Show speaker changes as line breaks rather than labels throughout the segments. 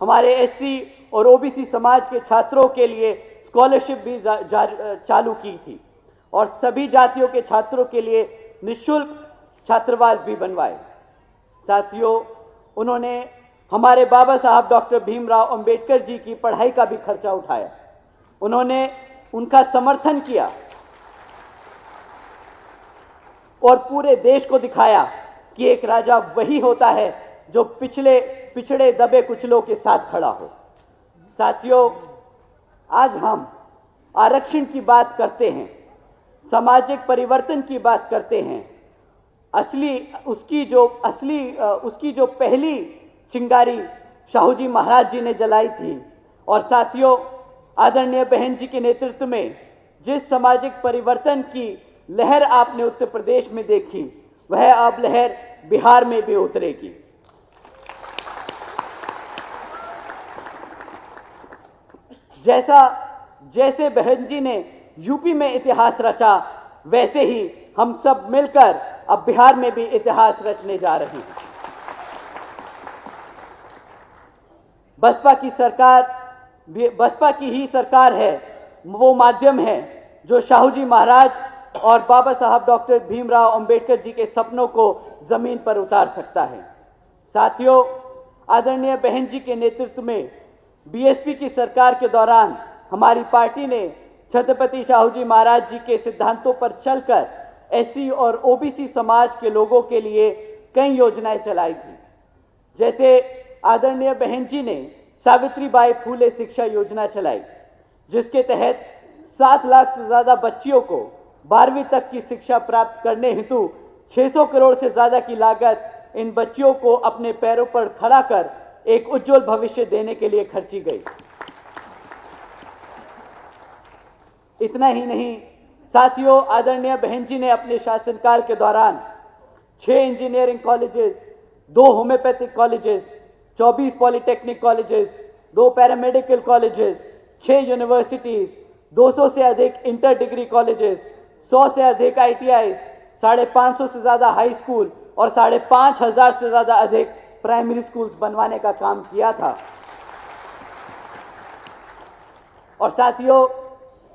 हमारे एससी और ओबीसी समाज के छात्रों के लिए स्कॉलरशिप भी चालू की थी और सभी जातियों के छात्रों के लिए निःशुल्क छात्रावास भी बनवाए। साथियों, उन्होंने हमारे बाबा साहब डॉक्टर भीमराव अंबेडकर जी की पढ़ाई का भी खर्चा उठाया। उन्होंने उनका समर्थन किया और पूरे देश को दिखाया कि एक राजा वही होता है जो पिछड़े दबे कुचलों के साथ खड़ा हो। साथियों, आज हम आरक्षण की बात करते हैं, सामाजिक परिवर्तन की बात करते हैं। उसकी जो पहली चिंगारी शाहू जी महाराज जी ने जलाई थी। और साथियों, आदरणीय बहन जी के नेतृत्व में जिस सामाजिक परिवर्तन की लहर आपने उत्तर प्रदेश में देखी, वह अब लहर बिहार में भी उतरेगी। जैसे बहन जी ने यूपी में इतिहास रचा, वैसे ही हम सब मिलकर अब बिहार में भी इतिहास रचने जा रहे हैं। बसपा की ही सरकार है, वो माध्यम है जो शाहू जी महाराज और बाबा साहब डॉक्टर भीमराव अंबेडकर जी के सपनों को जमीन पर उतार सकता है। साथियों, आदरणीय बहन जी के नेतृत्व में बीएसपी की सरकार के दौरान हमारी पार्टी ने छत्रपति शाहू जी महाराज जी के सिद्धांतों पर चलकर एससी और ओबीसी समाज के लोगों के लिए कई योजनाएं चलाई थी। जैसे आदरणीय बहन जी ने सावित्रीबाई फूले शिक्षा योजना चलाई, जिसके तहत 7 लाख से ज्यादा बच्चियों को 12वीं तक की शिक्षा प्राप्त करने हेतु 600 करोड़ से ज्यादा की लागत इन बच्चियों को अपने पैरों पर खड़ा कर एक उज्जवल भविष्य देने के लिए खर्ची गई। इतना ही नहीं साथियों, आदरणीय बहन जी ने अपने शासनकाल के दौरान 6 engineering colleges, 2 homeopathic colleges, 24 polytechnic colleges, 2 paramedical colleges, 6 universities, 200 से अधिक इंटर डिग्री कॉलेजेस, 100 से अधिक ITIs, 550 से ज्यादा हाई स्कूल और 5,500 से ज्यादा अधिक प्राइमरी स्कूल्स बनवाने का काम किया था। और साथियों,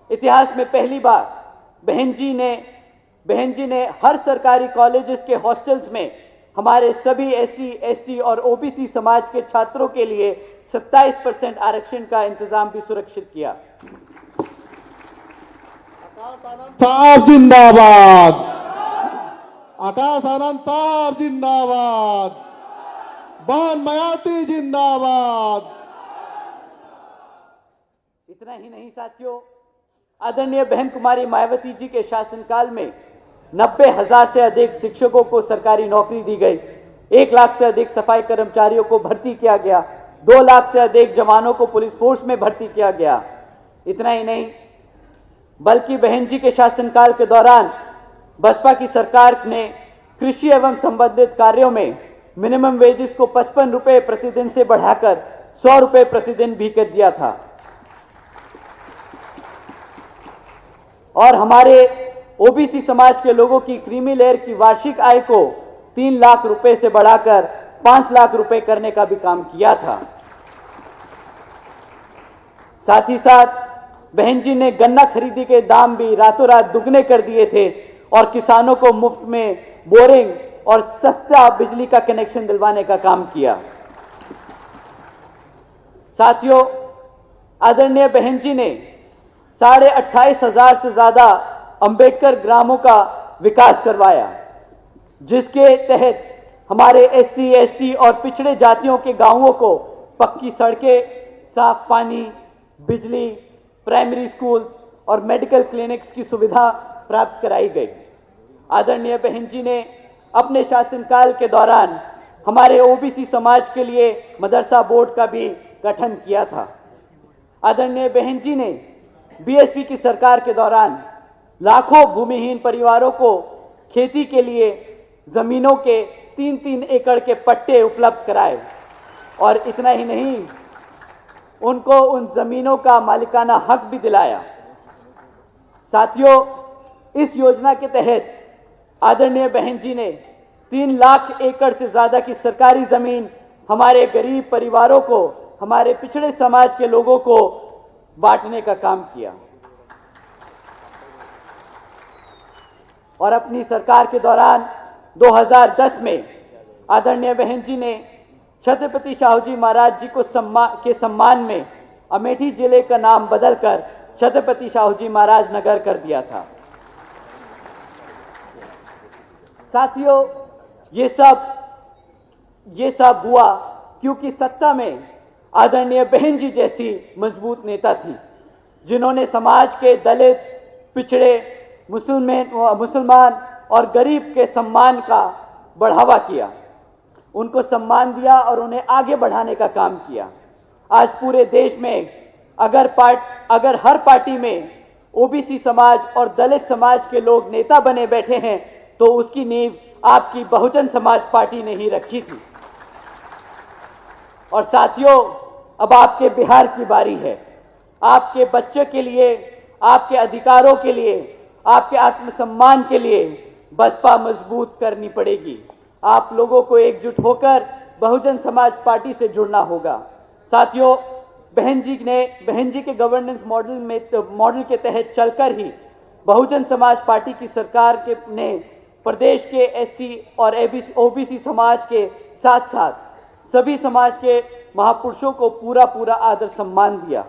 इतिहास में पहली बार बहन जी ने हर सरकारी कॉलेजेस के हॉस्टल्स में हमारे सभी SC, ST और OBC समाज के छात्रों के लिए 27% आरक्षण का इंतजाम भी सुरक्षित किया।
साहब जिंदाबाद, आकाश आनंद साहब जिंदाबाद, बहन मायावती जिंदाबाद।
इतना ही नहीं साथियों, आदरणीय बहन कुमारी मायावती जी के शासनकाल में 90,000 से अधिक शिक्षकों को सरकारी नौकरी दी गई, 1 लाख से अधिक सफाई कर्मचारियों को भर्ती किया गया, 2 लाख से अधिक जवानों को पुलिस फोर्स में भर्ती किया गया। इतना ही नहीं, बल्कि बहन जी के शासनकाल के दौरान बसपा की सरकार ने कृषि एवं संबंधित कार्यों में मिनिमम वेजेस को 55 रुपए प्रतिदिन से बढ़ाकर 100 रुपए प्रतिदिन भी कर दिया था। और हमारे ओबीसी समाज के लोगों की क्रीमी लेयर की वार्षिक आय को 3 लाख रुपए से बढ़ाकर 5 लाख रुपए करने का भी काम किया था। साथ ही साथ बहन जी ने गन्ना खरीदी के दाम भी रातों रात दुगने कर दिए थे और किसानों को मुफ्त में बोरिंग और सस्ता बिजली का कनेक्शन दिलवाने का काम किया। साथियों, आदरणीय बहन जी ने 28,500 से ज्यादा अंबेडकर ग्रामों का विकास करवाया, जिसके तहत हमारे SC, ST और पिछड़े जातियों के गांवों को पक्की सड़कें, साफ पानी, बिजली, प्राइमरी स्कूल्स और मेडिकल क्लिनिक्स की सुविधा प्राप्त कराई गई। आदरणीय बहन जी ने अपने शासनकाल के दौरान हमारे ओबीसी समाज के लिए मदरसा बोर्ड का भी गठन किया था। आदरणीय बहन जी ने बीएसपी की सरकार के दौरान लाखों भूमिहीन परिवारों को खेती के लिए जमीनों के 3-3 एकड़ के पट्टे उपलब्ध कराए और इतना ही नहीं, उनको उन जमीनों का मालिकाना हक भी दिलाया। साथियों, इस योजना के तहत आदरणीय बहन जी ने 3 लाख एकड़ से ज्यादा की सरकारी जमीन हमारे गरीब परिवारों को हमारे पिछड़े समाज के लोगों को बांटने का काम किया। और अपनी सरकार के दौरान 2010 में आदरणीय बहन जी ने छत्रपति शाहू जी महाराज जी को के सम्मान में अमेठी जिले का नाम बदलकर छत्रपति शाहू जी महाराज नगर कर दिया था। साथियों, ये सब हुआ क्योंकि सत्ता में आदरणीय बहन जी जैसी मजबूत नेता थी, जिन्होंने समाज के दलित, पिछड़े, मुसलमान और गरीब के सम्मान का बढ़ावा किया, उनको सम्मान दिया और उन्हें आगे बढ़ाने का काम किया। आज पूरे देश में अगर हर पार्टी में ओबीसी समाज और दलित समाज के लोग नेता बने बैठे हैं तो उसकी नींव आपकी बहुजन समाज पार्टी ने ही रखी थी। और साथियों, अब आपके बिहार की बारी है। आपके बच्चे के लिए, आपके अधिकारों के लिए, आपके आत्मसम्मान के लिए बसपा मजबूत करनी पड़ेगी। आप लोगों को एकजुट होकर बहुजन समाज पार्टी से जुड़ना होगा। साथियों, बहन जी के गवर्नेंस मॉडल के तहत चलकर ही बहुजन समाज पार्टी की सरकार ने प्रदेश के एससी और ओबीसी समाज के साथ साथ सभी समाज के महापुरुषों को पूरा आदर सम्मान दिया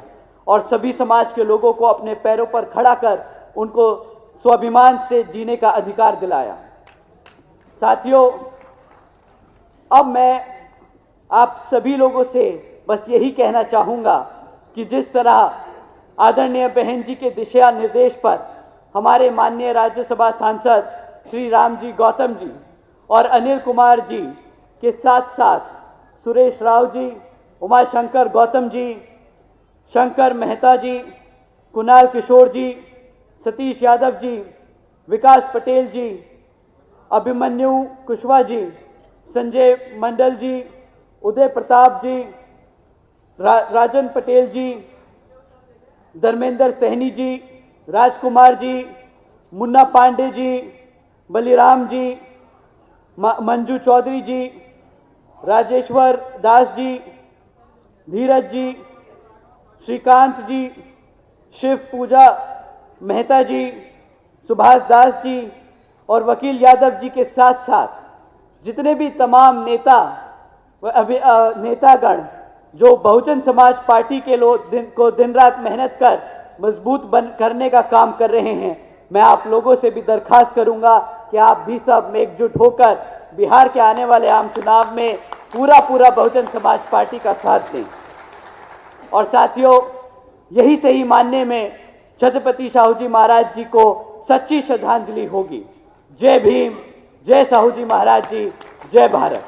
और सभी समाज के लोगों को अपने पैरों पर खड़ा कर उनको स्वाभिमान से जीने का अधिकार दिलाया। साथियों, अब मैं आप सभी लोगों से बस यही कहना चाहूंगा कि जिस तरह आदरणीय बहन जी के दिशा निर्देश पर हमारे माननीय राज्यसभा सांसद श्री राम जी गौतम जी और अनिल कुमार जी के साथ साथ सुरेश राव जी, उमाशंकर गौतम जी, शंकर मेहता जी, कुणाल किशोर जी, सतीश यादव जी, विकास पटेल जी, अभिमन्यु कुशवाहा जी, संजय मंडल जी, उदय प्रताप जी, राजन पटेल जी, धर्मेंद्र सहनी जी, राजकुमार जी, मुन्ना पांडे जी, बलिराम जी, मंजू चौधरी जी, राजेश्वर दास जी, धीरज जी, श्रीकांत जी, शिव पूजा मेहता जी, सुभाष दास जी और वकील यादव जी के साथ साथ जितने भी तमाम नेतागण जो बहुजन समाज पार्टी के लोग दिन रात मेहनत कर मजबूत करने का काम कर रहे हैं, मैं आप लोगों से भी दरखास्त करूंगा कि आप भी सब एकजुट होकर बिहार के आने वाले आम चुनाव में पूरा बहुजन समाज पार्टी का साथ दें। और साथियों, यही सही मानने में छत्रपति शाहू जी महाराज जी को सच्ची श्रद्धांजलि होगी। जय भीम, जय शाहू जी महाराज जी, जय भारत।